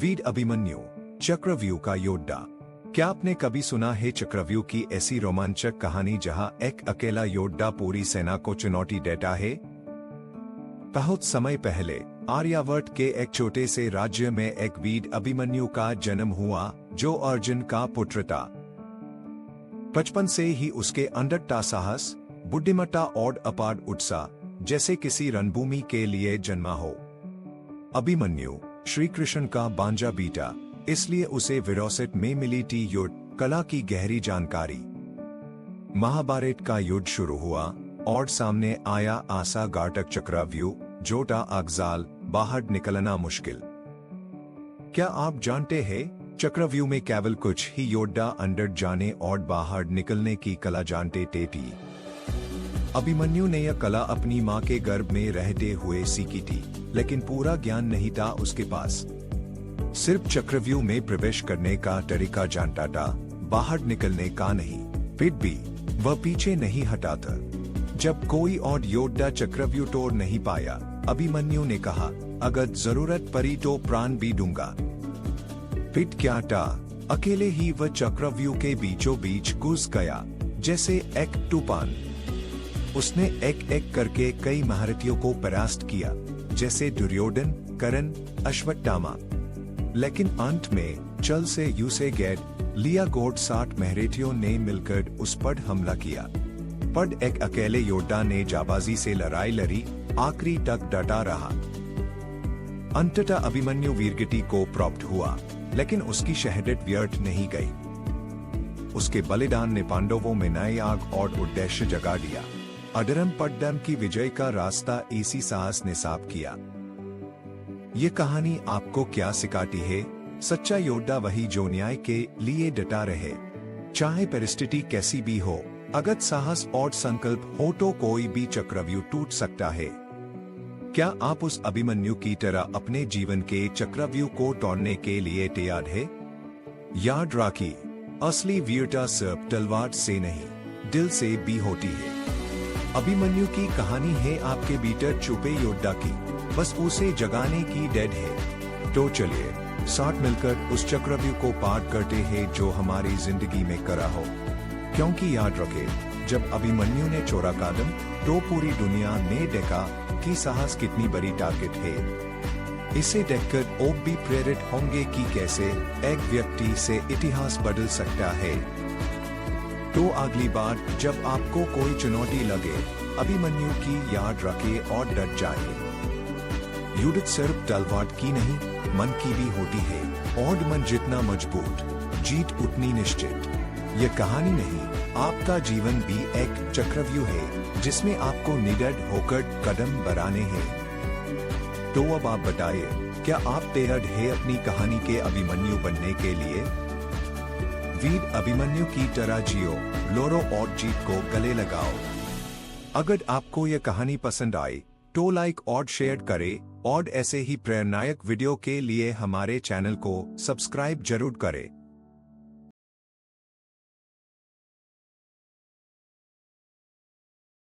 वीर अभिमन्यु, चक्रव्यूह का योद्धा। क्या आपने कभी सुना है चक्रव्यूह की ऐसी रोमांचक कहानी जहां एक अकेला योद्धा पूरी सेना को चुनौती देता है? बहुत समय पहले आर्यावर्त के एक छोटे से राज्य में एक वीर अभिमन्यु का जन्म हुआ, जो अर्जुन का पुत्र था। बचपन से ही उसके अंदर था साहस, बुद्धिमत्ता और अपार उत्साह, जैसे किसी रणभूमि के लिए जन्मा हो। अभिमन्यु श्री कृष्ण का बांजा बेटा, इसलिए उसे विरासत में मिली थी युद्ध कला की गहरी जानकारी। महाभारत का युद्ध शुरू हुआ और सामने आया आशा घातक चक्रव्यूह, जो था अगजाल, बाहर निकलना मुश्किल। क्या आप जानते हैं, चक्रव्यूह में केवल कुछ ही योद्धा अंदर जाने और बाहर निकलने की कला जानते थे। अभिमन्यु ने यह कला अपनी मां के गर्भ में रहते हुए सीखी थी, लेकिन पूरा ज्ञान नहीं था उसके पास। सिर्फ चक्रव्यूह में प्रवेश करने का तरीका जानता था, बाहर निकलने का नहीं। फिर भी वह पीछे नहीं हटा था। जब कोई और योद्धा चक्रव्यूह तोड़ नहीं पाया, अभिमन्यु ने कहा, अगर जरूरत पड़ी तो प्राण भी दूंगा। फिर क्या था, अकेले ही वह चक्रव्यूह के बीचों बीच घुस गया, जैसे एक तूफान। उसने एक एक करके कई महारथियों को परास्त किया, जैसे दुर्योधन, कर्ण, अश्वत्थामा। लेकिन अंत में चल से यू से गैर लिया गोट 60 महारथियों ने मिलकर उस पर हमला किया। पर एक अकेले योद्धा ने जाबाजी से लड़ाई लड़ी, आखिरी तक डटा रहा। अंततः अभिमन्यु वीरगति को प्राप्त हुआ, लेकिन उसकी शहादत व्यर्थ नहीं गई। उसके बलिदान ने पांडवों में नई आग और उद्देश्य जगा दिया। अधर्म पर धर्म की विजय का रास्ता इसी साहस ने साफ किया। ये कहानी आपको क्या सिखाती है? सच्चा योद्धा वही जो न्याय के लिए डटा रहे, चाहे परिस्थिति कैसी भी हो। अगर साहस और संकल्प हो तो कोई भी चक्रव्यूह टूट सकता है। क्या आप उस अभिमन्यु की तरह अपने जीवन के चक्रव्यूह को तोड़ने के लिए तैयार है? याद रखिए, असली वीरता सिर्फ तलवार से नहीं, दिल से भी होती है। अभिमन्यु की कहानी है आपके भीतर छुपे योद्धा की, बस उसे जगाने की देर है। तो चलिए साथ मिलकर उस चक्रव्यूह को पार करते हैं जो हमारी जिंदगी में करा हो। क्योंकि याद रखें, जब अभिमन्यु ने छोड़ा कदम, तो पूरी दुनिया ने देखा कि साहस कितनी बड़ी ताकत है। इसे देखकर आप भी प्रेरित होंगे कि कैसे एक व्यक्ति से इतिहास बदल सकता है। तो अगली बार जब आपको कोई चुनौती लगे, अभिमन्यु की याद रखें और डट जाइए। युद्ध सिर्फ तलवार की नहीं, मन की भी होती है, और मन जितना मजबूत, जीत उतनी निश्चित। ये कहानी नहीं, आपका जीवन भी एक चक्रव्यूह है, जिसमें आपको निडर होकर कदम बढ़ाने हैं। तो अब आप बताइए, क्या आप तैयार हैं अपनी कहानी के अभिमन्यु बनने के लिए? वीर अभिमन्यु की तरह जियो, लड़ो और जीत को गले लगाओ। अगर आपको यह कहानी पसंद आई तो लाइक और शेयर करें, और ऐसे ही प्रेरणादायक वीडियो के लिए हमारे चैनल को सब्सक्राइब जरूर करें।